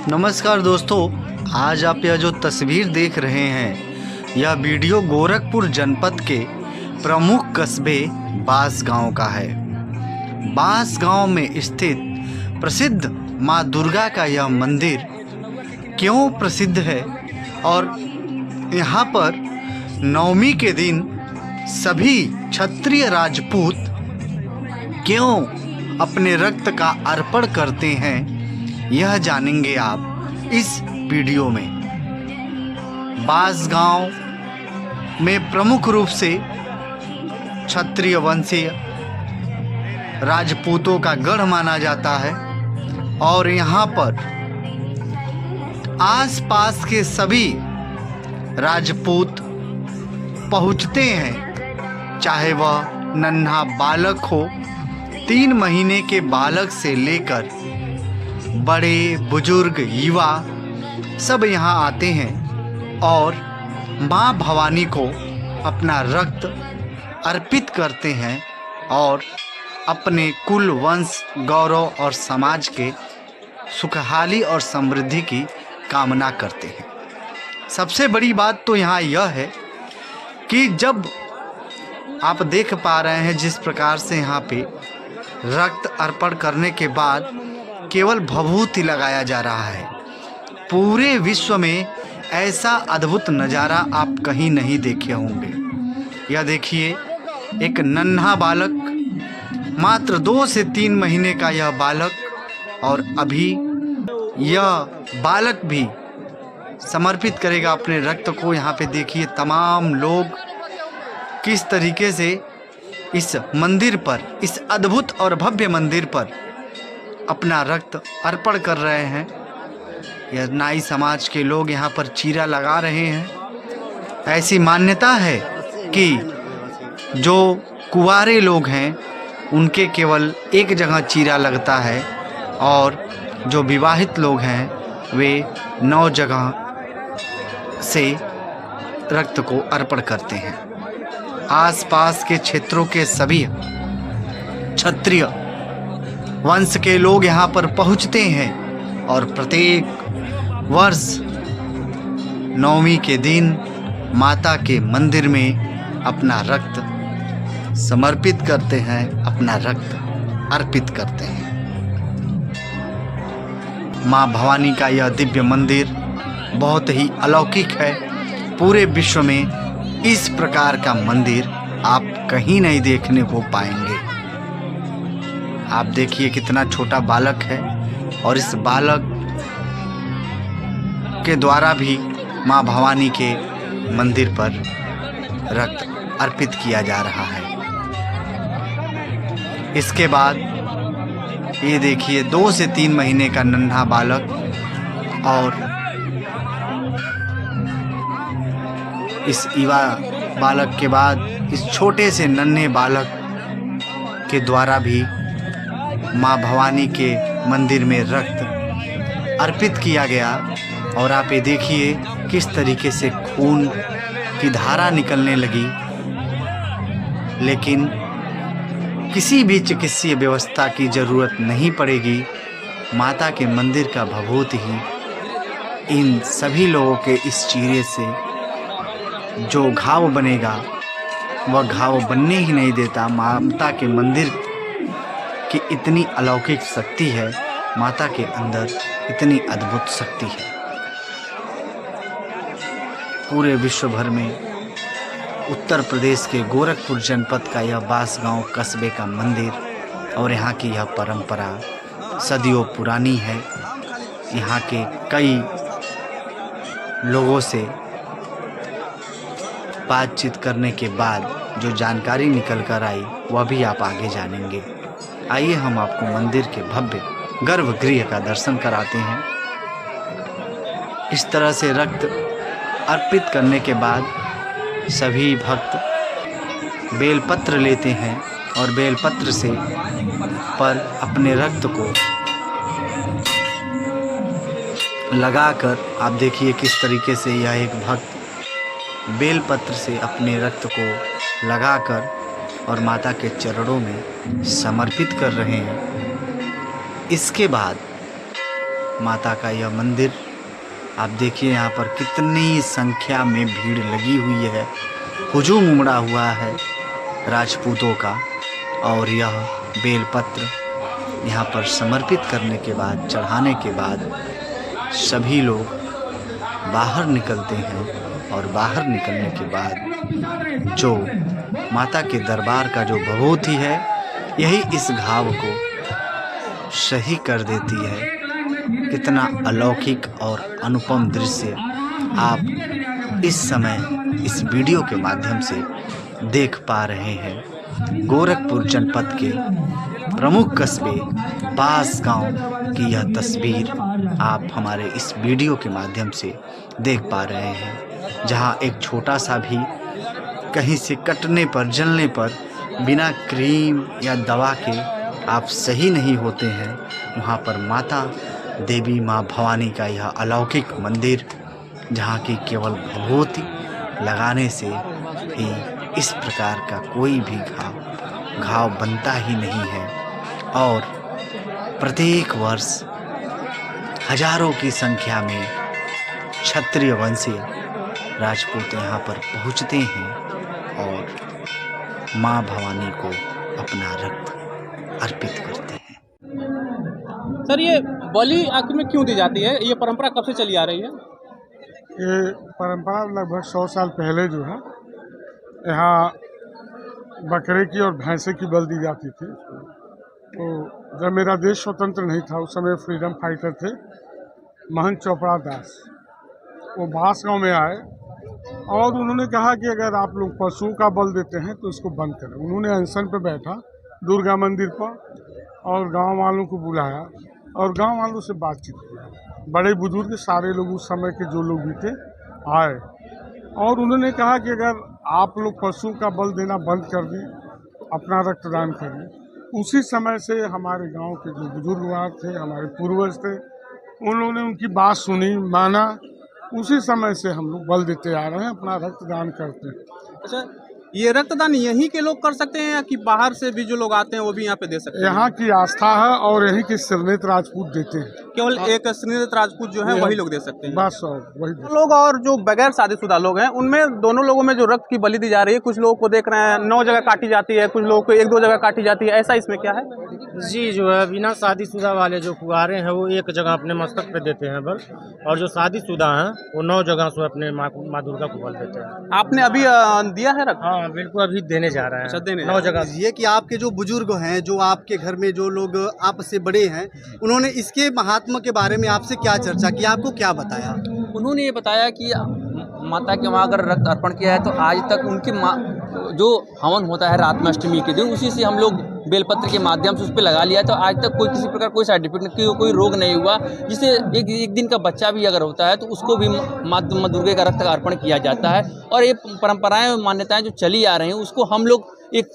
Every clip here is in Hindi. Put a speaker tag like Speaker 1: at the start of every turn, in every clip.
Speaker 1: नमस्कार दोस्तों, आज आप यह जो तस्वीर देख रहे हैं यह वीडियो गोरखपुर जनपद के प्रमुख कस्बे बांसगांव का है। बांसगांव में स्थित प्रसिद्ध मां दुर्गा का यह मंदिर क्यों प्रसिद्ध है और यहाँ पर नवमी के दिन सभी क्षत्रिय राजपूत क्यों अपने रक्त का अर्पण करते हैं, यह जानेंगे आप इस वीडियो में। बांसगांव में प्रमुख रूप से क्षत्रिय वंशीय राजपूतों का गढ़ माना जाता है और यहाँ पर आसपास के सभी राजपूत पहुँचते हैं, चाहे वह नन्हा बालक हो, 3 महीने के बालक से लेकर बड़े बुजुर्ग युवा सब यहाँ आते हैं और माँ भवानी को अपना रक्त अर्पित करते हैं और अपने कुल वंश गौरव और समाज के सुखहाली और समृद्धि की कामना करते हैं। सबसे बड़ी बात तो यहाँ यह है कि जब आप देख पा रहे हैं जिस प्रकार से यहाँ पे रक्त अर्पण करने के बाद केवल भभूति लगाया जा रहा है। पूरे विश्व में ऐसा अद्भुत नज़ारा आप कहीं नहीं देखे होंगे। यह देखिए, एक नन्हा बालक, मात्र 2 से 3 महीने का यह बालक, और अभी यह बालक भी समर्पित करेगा अपने रक्त को। यहाँ पे देखिए तमाम लोग किस तरीके से इस मंदिर पर, इस अद्भुत और भव्य मंदिर पर अपना रक्त अर्पण कर रहे हैं। यह नाई समाज के लोग यहाँ पर चीरा लगा रहे हैं। ऐसी मान्यता है कि जो कुंवारे लोग हैं उनके केवल एक जगह चीरा लगता है और जो विवाहित लोग हैं वे 9 जगह से रक्त को अर्पण करते हैं। आसपास के क्षेत्रों के सभी क्षत्रिय वंश के लोग यहाँ पर पहुँचते हैं और प्रत्येक वर्ष नवमी के दिन माता के मंदिर में अपना रक्त समर्पित करते हैं, अपना रक्त अर्पित करते हैं। माँ भवानी का यह दिव्य मंदिर बहुत ही अलौकिक है। पूरे विश्व में इस प्रकार का मंदिर आप कहीं नहीं देखने को पाएंगे। आप देखिए कितना छोटा बालक है और इस बालक के द्वारा भी माँ भवानी के मंदिर पर रक्त अर्पित किया जा रहा है। इसके बाद ये देखिए 2 से 3 महीने का नन्हा बालक और इस युवा बालक के बाद इस छोटे से नन्हे बालक के द्वारा भी माँ भवानी के मंदिर में रक्त अर्पित किया गया। और आप ये देखिए किस तरीके से खून की धारा निकलने लगी, लेकिन किसी भी चिकित्सीय व्यवस्था की ज़रूरत नहीं पड़ेगी। माता के मंदिर का भभूति ही इन सभी लोगों के इस चीरे से जो घाव बनेगा वह घाव बनने ही नहीं देता। माता के मंदिर की इतनी अलौकिक शक्ति है, माता के अंदर इतनी अद्भुत शक्ति है। पूरे विश्व भर में उत्तर प्रदेश के गोरखपुर जनपद का यह बांसगांव कस्बे का मंदिर और यहाँ की यह परंपरा सदियों पुरानी है। यहाँ के कई लोगों से बातचीत करने के बाद जो जानकारी निकल कर आई वह भी आप आगे जानेंगे। आइए हम आपको मंदिर के भव्य गर्भगृह का दर्शन कराते हैं। इस तरह से रक्त अर्पित करने के बाद सभी भक्त बेलपत्र लेते हैं और बेलपत्र से पर अपने रक्त को लगाकर, आप देखिए किस तरीके से यह एक भक्त बेलपत्र से अपने रक्त को लगाकर और माता के चरणों में समर्पित कर रहे हैं। इसके बाद माता का यह मंदिर। आप देखिए यहाँ पर कितनी संख्या में भीड़ लगी हुई है, हुजूम उमड़ा हुआ है राजपूतों का। और यह बेलपत्र यहाँ पर समर्पित करने के बाद, चढ़ाने के बाद सभी लोग बाहर निकलते हैं। और बाहर निकलने के बाद जो माता के दरबार का जो भभूति है, यही इस घाव को सही कर देती है। कितना अलौकिक और अनुपम दृश्य आप इस समय इस वीडियो के माध्यम से देख पा रहे हैं। गोरखपुर जनपद के प्रमुख कस्बे बांसगांव की यह तस्वीर आप हमारे इस वीडियो के माध्यम से देख पा रहे हैं, जहां एक छोटा सा भी कहीं से कटने पर, जलने पर बिना क्रीम या दवा के आप सही नहीं होते हैं। वहां पर माता देवी माँ भवानी का यह अलौकिक मंदिर, जहाँ की केवल भभूति लगाने से ही इस प्रकार का कोई भी घाव बनता ही नहीं है। और प्रत्येक वर्ष हजारों की संख्या में क्षत्रिय वंशीय राजपूत यहाँ पर पहुँचते हैं और माँ भवानी को अपना रक्त अर्पित करते हैं।
Speaker 2: सर, ये बलि आखिर में क्यों दी जाती है? ये परंपरा कब से चली आ रही है?
Speaker 3: ये परंपरा लगभग 100 साल पहले जो है यहाँ बकरे की और भैंसे की बलि दी जाती थी। तो जब मेरा देश स्वतंत्र नहीं था, उस समय फ्रीडम फाइटर थे महंत चोपड़ा दास, वो बांसगांव में आए और उन्होंने कहा कि अगर आप लोग पशुओं का बल देते हैं तो इसको बंद करें। उन्होंने अनशन पर बैठा दुर्गा मंदिर पर और गांव वालों को बुलाया और गांव वालों से बातचीत की। बड़े बुजुर्ग सारे लोग उस समय के जो लोग भी थे आए और उन्होंने कहा कि अगर आप लोग पशुओं का बल देना बंद कर दें, अपना रक्तदान करें। उसी समय से हमारे गांव के जो बुजुर्ग थे, हमारे पूर्वज थे, उन लोगों ने उनकी बात सुनी, माना। उसी समय से हम लोग बल देते आ रहे हैं, अपना रक्तदान करते हैं।
Speaker 2: अच्छा, ये रक्तदान यहीं के लोग कर सकते हैं या कि बाहर से भी जो लोग आते हैं वो भी यहाँ पे दे सकते हैं?
Speaker 3: यहाँ की आस्था है और यहीं के श्रीनेत राजपूत देते हैं।
Speaker 2: केवल एक श्रीनेत राजपूत जो है वही लोग दे सकते हैं?
Speaker 3: बस, और वही
Speaker 2: लोग। और जो बगैर शादीशुदा लोग हैं, उनमें दोनों लोगों में जो रक्त की बलि दी जा रही है, कुछ लोगों को देख रहे हैं 9 जगह काटी जाती है, कुछ लोगों को 1-2 जगह काटी जाती है, ऐसा इसमें क्या है?
Speaker 4: जी, जो है बिना शादीशुदा वाले जो कुंवारे हैं वो एक जगह अपने मस्तक पे देते हैं बल, और जो शादीशुदा हैं वो 9 जगह से अपने माँ दुर्गा को बल देते हैं।
Speaker 2: आपने अभी दिया है रक्त?
Speaker 4: हाँ बिल्कुल, अभी देने जा रहे हैं।
Speaker 2: अच्छा, देने
Speaker 4: 9 जगह।
Speaker 5: ये कि आपके जो बुजुर्ग हैं, जो आपके घर में जो लोग आपसे बड़े हैं, उन्होंने इसके महात्मा के बारे में आपसे क्या चर्चा की, आपको क्या बताया?
Speaker 6: उन्होंने ये बताया कि माता के वहाँ अगर रक्त अर्पण किया है तो आज तक उनकी जो हवन होता है रात में अष्टमी के दिन, उसी से हम लोग बेलपत्र के माध्यम से उस पर लगा लिया है। तो आज तक कोई किसी प्रकार कोई साइड इफेक्ट नहीं, कोई रोग नहीं हुआ। जिससे एक दिन का बच्चा भी अगर होता है तो उसको भी माँ दुर्गा का रक्त अर्पण किया जाता है। और ये परंपराएं और मान्यताएं जो चली आ रही हैं, उसको हम लोग एक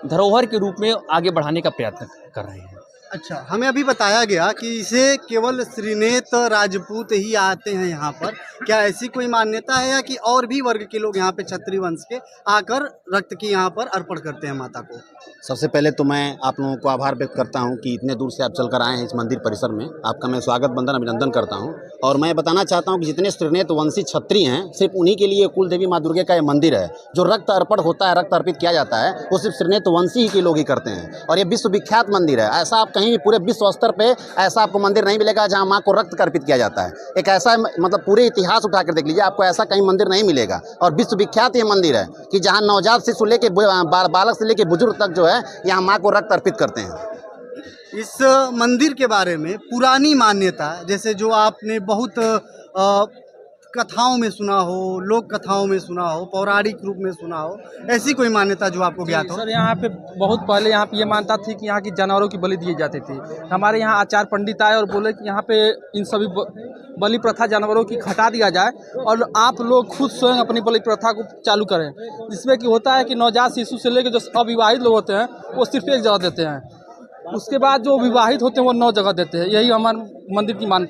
Speaker 6: धरोहर के रूप में आगे बढ़ाने का प्रयत्न कर रहे हैं।
Speaker 5: अच्छा, हमें अभी बताया गया कि इसे केवल श्रीनेत राजपूत ही आते हैं यहाँ पर। क्या ऐसी कोई मान्यता है या कि और भी वर्ग के लोग यहाँ पे क्षत्रिय वंश के आकर रक्त की यहाँ पर अर्पण करते हैं माता को?
Speaker 7: सबसे पहले तो मैं आप लोगों को आभार व्यक्त करता हूं कि इतने दूर से आप चलकर आए हैं इस मंदिर परिसर में। आपका मैं स्वागत बंदन अभिनंदन करता हूं। और मैं बताना चाहता हूं कि जितने श्रीनेत वंशी क्षत्रिय हैं, सिर्फ उन्हीं के लिए कुल देवी माँ दुर्गा का ये मंदिर है। जो रक्त अर्पण होता है, रक्त अर्पित किया जाता है, वो सिर्फ श्रीनेत वंशी ही के लोग ही करते हैं। और ये विश्व विख्यात मंदिर है। ऐसा आप कहीं भी पूरे विश्व स्तर पर ऐसा आपको मंदिर नहीं मिलेगा जहाँ माँ को रक्त अर्पित किया जाता है। एक ऐसा मतलब पूरे इतिहास उठाकर देख लीजिए, आपको ऐसा कहीं मंदिर नहीं मिलेगा। और विश्व विख्यात ये मंदिर है कि जहाँ नवजात शिशु लेके बालक से लेके बुजुर्ग तक जो है यहाँ माँ को रक्त अर्पित करते हैं।
Speaker 5: इस मंदिर के बारे में पुरानी मान्यता, जैसे जो आपने बहुत कथाओं में सुना हो, लोक कथाओं में सुना हो, पौराणिक रूप में सुना हो, ऐसी कोई मान्यता जो आपको ज्ञात हो?
Speaker 8: सर, यहाँ पे बहुत पहले यहाँ पे ये मान्यता थी कि यहाँ की जानवरों की बलि दी जाती थी। हमारे यहाँ आचार्य पंडित आए और बोले कि यहाँ पे इन सभी बलि प्रथा जानवरों की हटा दिया जाए और आप लोग खुद स्वयं अपनी बलि प्रथा को चालू करें। इसमें कि होता है कि नवजात शिशु से लेकर जो अविवाहित लोग होते हैं वो सिर्फ एक जगह देते हैं, उसके बाद जो विवाहित होते हैं वो 9 जगह देते हैं। यही हमारे मंदिर की मान्यता।